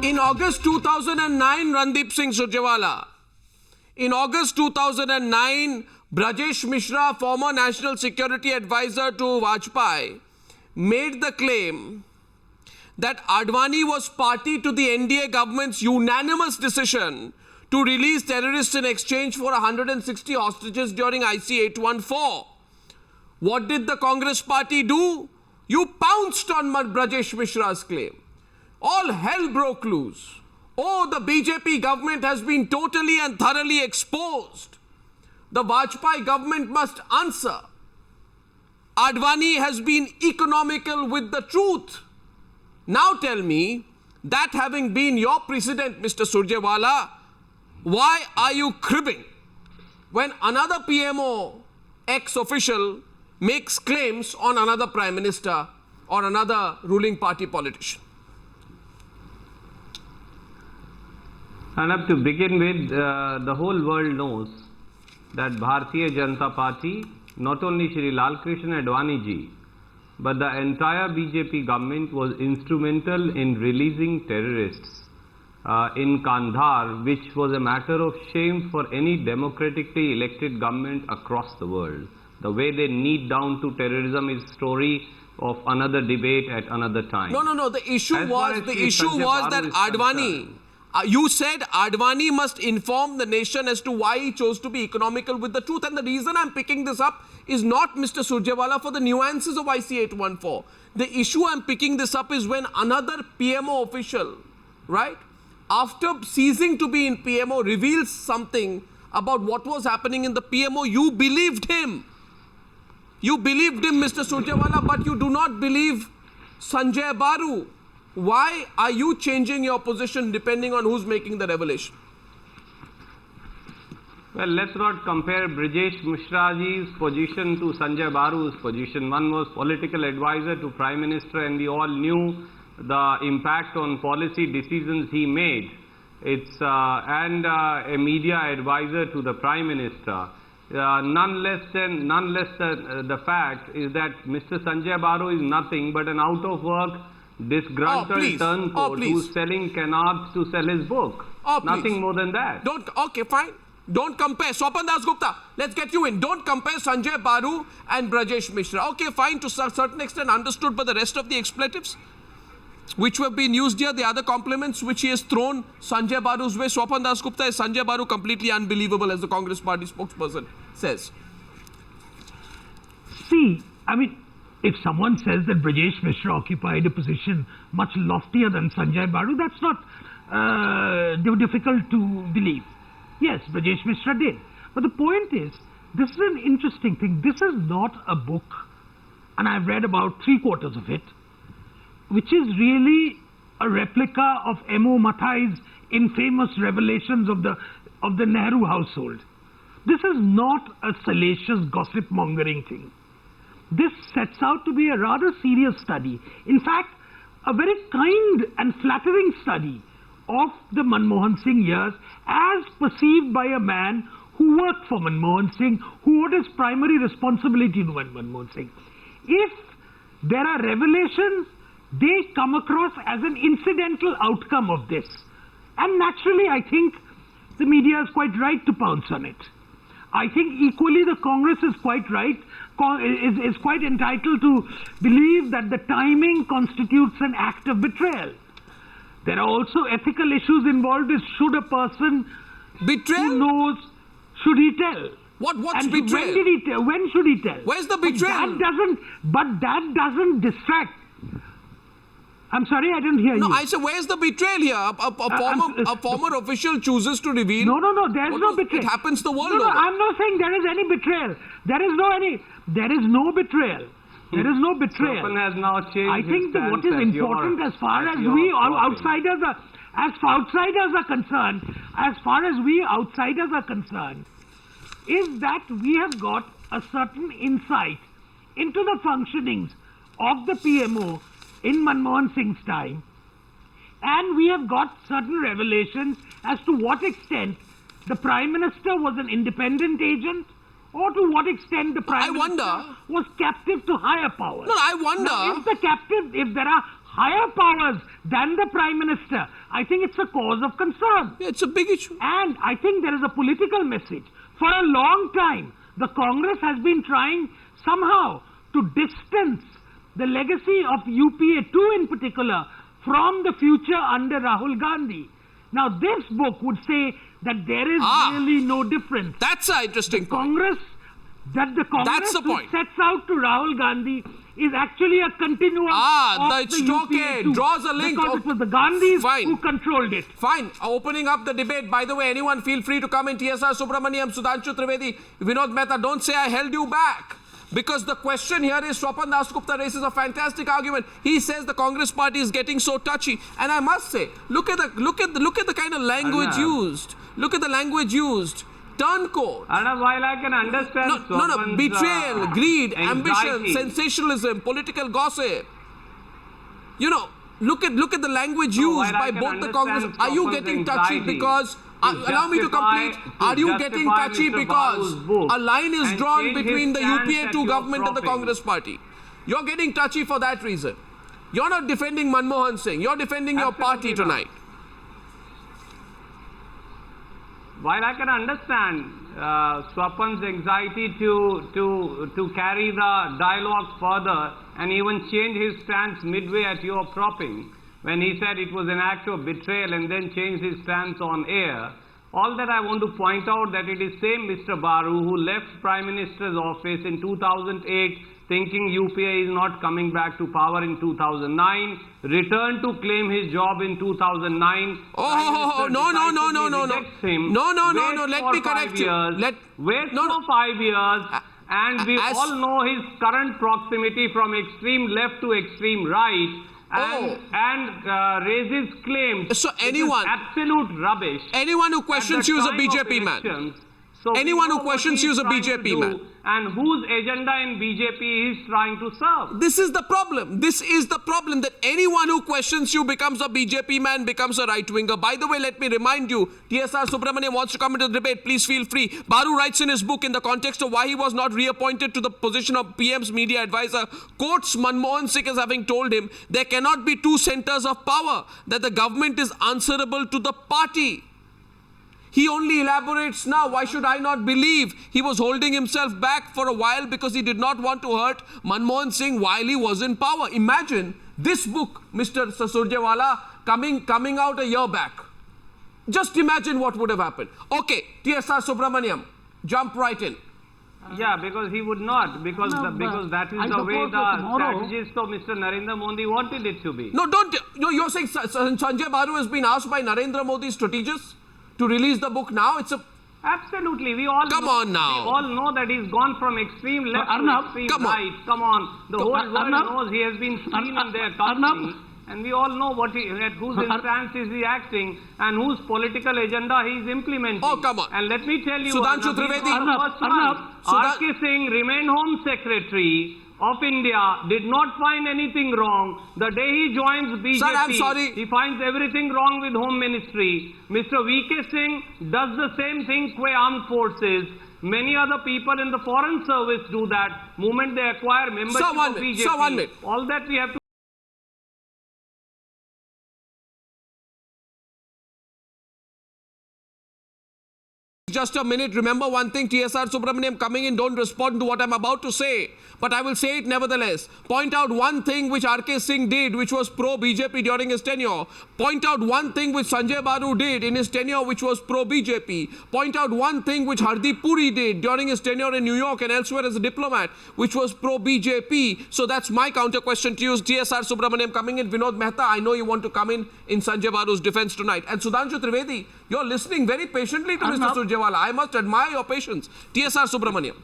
In August 2009, Randeep Singh Surjewala. In August 2009, Brajesh Mishra, former National Security Advisor to Vajpayee, made the claim that Advani was party to the NDA government's unanimous decision to release terrorists in exchange for 160 hostages during IC 814. What did the Congress party do? You pounced on Brajesh Mishra's claim. All hell broke loose. Oh, the BJP government has been totally and thoroughly exposed. The Vajpayee government must answer. Advani has been economical with the truth. Now tell me, that having been your precedent, Mr. Surjewala, why are you cribbing when another PMO ex-official makes claims on another Prime Minister or another ruling party politician? And to begin with, the whole world knows that Bharatiya Janata Party, not only Shri Lalkrishna Advani ji, but the entire BJP government was instrumental in releasing terrorists in Kandahar, which was a matter of shame for any democratically elected government across the world. The way they kneed down to terrorism is a story of another debate at another time. No. The issue was that Advani. You said Advani must inform the nation as to why he chose to be economical with the truth. And the reason I'm picking this up is not, Mr. Surjewala, for the nuances of IC 814. The issue I'm picking this up is when another PMO official, right, after ceasing to be in PMO, reveals something about what was happening in the PMO. You believed him. You believed him, Mr. Surjewala, but you do not believe Sanjay Baru. Why are you changing your position depending on who's making the revelation? Well, let's not compare Brajesh Mishraji's position to Sanjay Baru's position. One was political advisor to Prime Minister, and we all knew the impact on policy decisions he made. It's and a media advisor to the Prime Minister. None less the fact is that Mr. Sanjay Baru is nothing but an out-of-work, disgruntled turncoat who's selling canards to sell his book. Nothing more than that. Okay, fine. Don't compare. Swapan Das Gupta, let's get you in. Don't compare Sanjay Baru and Brajesh Mishra. Okay, fine, to a certain extent understood, but the rest of the expletives which have been used here, the other compliments which he has thrown Sanjay Baru's way, Swapan Das Gupta, is Sanjay Baru completely unbelievable, as the Congress party spokesperson says? See, I mean, if someone says that Brajesh Mishra occupied a position much loftier than Sanjay Baru, that's not difficult to believe. Yes, Brajesh Mishra did. But the point is, this is an interesting thing. This is not a book, and I've read about 3/4 of it, which is really a replica of M.O. Mathai's infamous revelations of the Nehru household. This is not a salacious gossip-mongering thing. This sets out to be a rather serious study. In fact, a very kind and flattering study of the Manmohan Singh years as perceived by a man who worked for Manmohan Singh, who owed his primary responsibility to Manmohan Singh. If there are revelations, they come across as an incidental outcome of this. And naturally, I think the media is quite right to pounce on it. I think equally the Congress is quite right, is quite entitled to believe that the timing constitutes an act of betrayal. There are also ethical issues involved. Is should a person who knows, should he tell? What's and betrayal? When did he tell? When should he tell? Where's the betrayal? But that doesn't distract. I'm sorry, I didn't hear you. No, I said, where's the betrayal here? A former official chooses to reveal. No, there's no betrayal. It happens the world over. No, I'm not saying there is any betrayal. There is no betrayal. There is no betrayal. Has now changed. I think that what is important as far as we outsiders are concerned, is that we have got a certain insight into the functionings of the PMO in Manmohan Singh's time, and we have got certain revelations as to what extent the Prime Minister was an independent agent, or to what extent the Prime Minister was captive to higher powers. No, I wonder. Now, if there are higher powers than the Prime Minister, I think it's a cause of concern. It's a big issue. And I think there is a political message. For a long time, the Congress has been trying somehow to distance the legacy of UPA 2 in particular from the future under Rahul Gandhi. Now, this book would say that there is really no difference. That's an interesting point. The Congress the point. sets out to Rahul Gandhi is actually a continuum of it's the okay. UPA 2, Draws a link. because it was the Gandhis Fine. who controlled it. Fine. Opening up the debate. By the way, anyone feel free to come in. TSR Subramaniam, Sudhanshu Trivedi, Vinod Mehta. Don't say I held you back. Because the question here is, Swapan Dasgupta raises a fantastic argument. He says the Congress party is getting so touchy, and I must say, look at the kind of language used. Look at the language used. Turncoat. Arnab, while I can understand No, betrayal, greed, anxiety, ambition, sensationalism, political gossip. You know, look at the language used by both the Congress. Are you getting touchy because? Allow me to complete. Are you getting touchy because a line is drawn between the UPA 2 government and the Congress party? You're getting touchy for that reason. You're not defending Manmohan Singh. You're defending your party tonight. While I can understand Swapan's anxiety to carry the dialogue further and even change his stance midway at your propping, when he said it was an act of betrayal and then changed his stance on air, all that I want to point out that it is same Mr. Baru who left Prime Minister's office in 2008 thinking UPA is not coming back to power in 2009, returned to claim his job in 2009. No. Let me correct you. Wait for 5 years. And we all know his current proximity from extreme left to extreme right. And raises claims. So anyone, absolute rubbish. Anyone who questions you is a BJP man. So anyone who questions you is a BJP man. And whose agenda in BJP is trying to serve. This is the problem. This is the problem, that anyone who questions you becomes a BJP man, becomes a right-winger. By the way, let me remind you, TSR Subramaniam wants to come into the debate. Please feel free. Baru writes in his book, in the context of why he was not reappointed to the position of PM's media advisor, quotes Manmohan Singh as having told him, there cannot be two centers of power, that the government is answerable to the party. He only elaborates now. Why should I not believe he was holding himself back for a while because he did not want to hurt Manmohan Singh while he was in power? Imagine this book, Mr. Surjewala, coming out a year back. Just imagine what would have happened. Okay, TSR Subramaniam, jump right in. Yeah, because he would not, because that is the way the strategist of Mr. Narendra Modi wanted it to be. No, you're saying Sanjay Baru has been asked by Narendra Modi's strategists to release the book now? Absolutely. We all know that he's gone from extreme left to extreme right. Come on. The whole world knows he has been seen in their company. And we all know at whose instance is he acting and whose political agenda he is implementing. Oh, come on. And let me tell you, Sudhanshu Trivedi. R.K. Singh remained Home Secretary of India, did not find anything wrong. The day he joins BJP, Sir, I'm sorry. He finds everything wrong with Home Ministry. Mr. V.K. Singh does the same thing with armed forces. Many other people in the foreign service do that. Moment they acquire membership of BJP. Sir, 1 minute. All that we have to just a minute. Remember one thing, TSR Subramaniam coming in, don't respond to what I'm about to say. But I will say it nevertheless. Point out one thing which R.K. Singh did, which was pro-BJP during his tenure. Point out one thing which Sanjay Baru did in his tenure, which was pro-BJP. Point out one thing which Hardeep Puri did during his tenure in New York and elsewhere as a diplomat, which was pro-BJP. So that's my counter question to you. TSR Subramaniam coming in. Vinod Mehta, I know you want to come in Sanjay Baru's defense tonight. And Sudhanshu Trivedi, you're listening very patiently to Mr. Surjewala. I must admire your patience. TSR Subramaniam.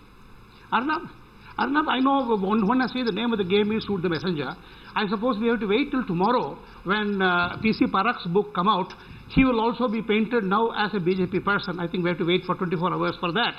Arnab, I know when I say the name of the game is Shoot the Messenger. I suppose we have to wait till tomorrow when P.C. Parak's book come out. He will also be painted now as a BJP person. I think we have to wait for 24 hours for that.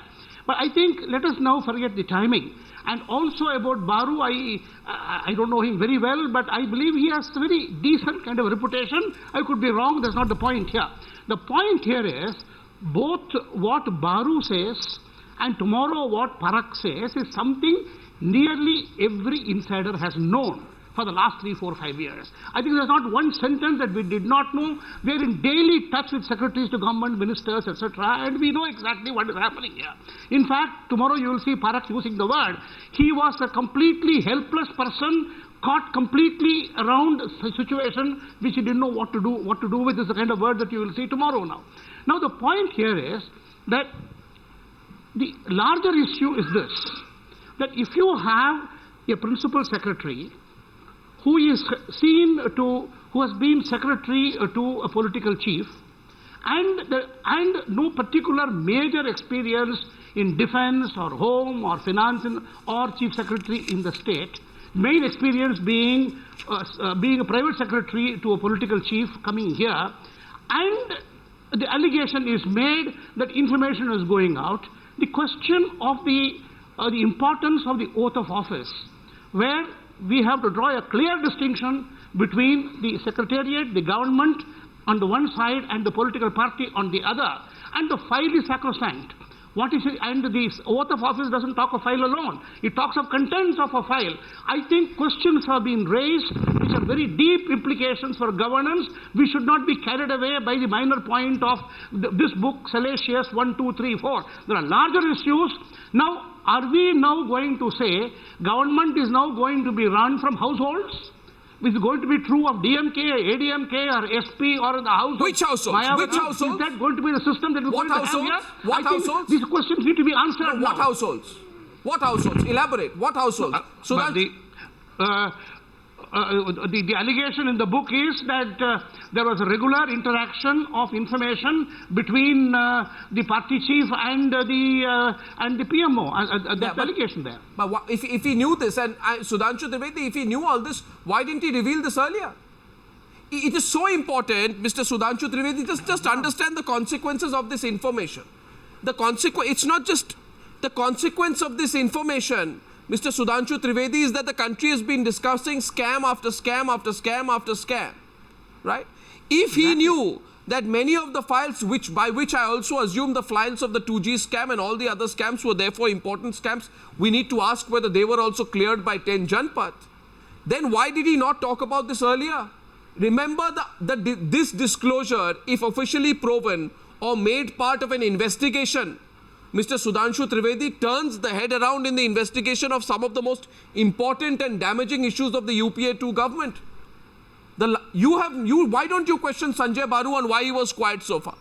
But I think let us now forget the timing. And also about Baru, I don't know him very well, but I believe he has a very decent kind of reputation. I could be wrong. That's not the point here. The point here is both what Baru says and tomorrow what Parak says is something nearly every insider has known for the last 3, 4, 5 years. I think there's not one sentence that we did not know. We are in daily touch with secretaries to government, ministers, etc., and we know exactly what is happening here. In fact, tomorrow you will see Parakh using the word. He was a completely helpless person, caught completely around a situation which he didn't know what to do with. Is the kind of word that you will see tomorrow now. Now the point here is that the larger issue is this, that if you have a principal secretary who is who has been secretary to a political chief and no particular major experience in defense or home or finance or chief secretary in the state, main experience being a private secretary to a political chief coming here, and the allegation is made that information is going out. The question of the importance of the oath of office, where we have to draw a clear distinction between the secretariat, the government on the one side and the political party on the other, and the file is sacrosanct. What is it? And the oath of office doesn't talk of file alone. It talks of contents of a file. I think questions have been raised which have very deep implications for governance. We should not be carried away by the minor point of this book, Salacious 1, 2, 3, 4. There are larger issues. Now, are we now going to say government is now going to be run from households? Is it going to be true of DMK, ADMK, or SP, or the house? Which households? Which households? Is that going to be the system that we're going to have here? What households? These questions need to be answered. What households? What households? Elaborate. What households? So that the allegation in the book is that there was a regular interaction of information between the party chief and the PMO. That's the allegation there. But if he knew this, and Sudhanshu Trivedi, if he knew all this, why didn't he reveal this earlier? It is so important, Mr. Sudhanshu Trivedi, just understand the consequences of this information. It's not just the consequence of this information, Mr. Sudhanshu Trivedi, is that the country has been discussing scam after scam after scam after scam, right? If he knew that many of the files, by which I also assume the files of the 2G scam and all the other scams were therefore important scams, we need to ask whether they were also cleared by 10 Janpath. Then why did he not talk about this earlier? Remember this disclosure, if officially proven or made part of an investigation, Mr. Sudhanshu Trivedi turns the head around in the investigation of some of the most important and damaging issues of the UPA 2 government. Why don't you question Sanjay Baru on why he was quiet so far?